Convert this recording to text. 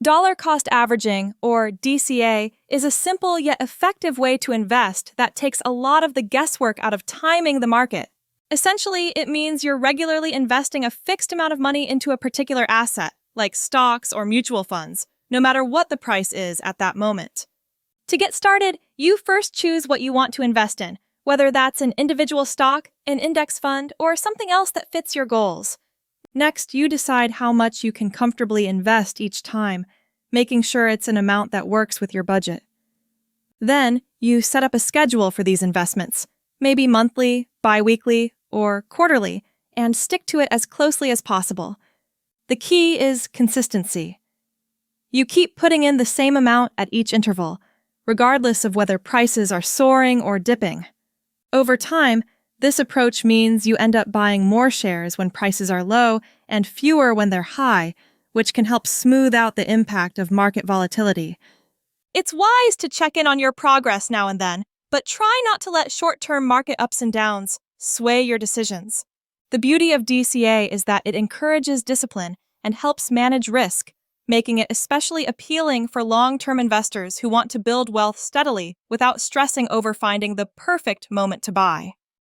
Dollar cost averaging, or DCA, is a simple yet effective way to invest that takes a lot of the guesswork out of timing the market. Essentially, it means you're regularly investing a fixed amount of money into a particular asset, like stocks or mutual funds, no matter what the price is at that moment. To get started, you first choose what you want to invest in, whether that's an individual stock, an index fund, or something else that fits your goals. Next, you decide how much you can comfortably invest each time, making sure it's an amount that works with your budget. Then, you set up a schedule for these investments, maybe monthly, bi-weekly, or quarterly, and stick to it as closely as possible. The key is consistency. You keep putting in the same amount at each interval, regardless of whether prices are soaring or dipping. Over time, this approach means you end up buying more shares when prices are low and fewer when they're high, which can help smooth out the impact of market volatility. It's wise to check in on your progress now and then, but try not to let short-term market ups and downs sway your decisions. The beauty of DCA is that it encourages discipline and helps manage risk, making it especially appealing for long-term investors who want to build wealth steadily without stressing over finding the perfect moment to buy.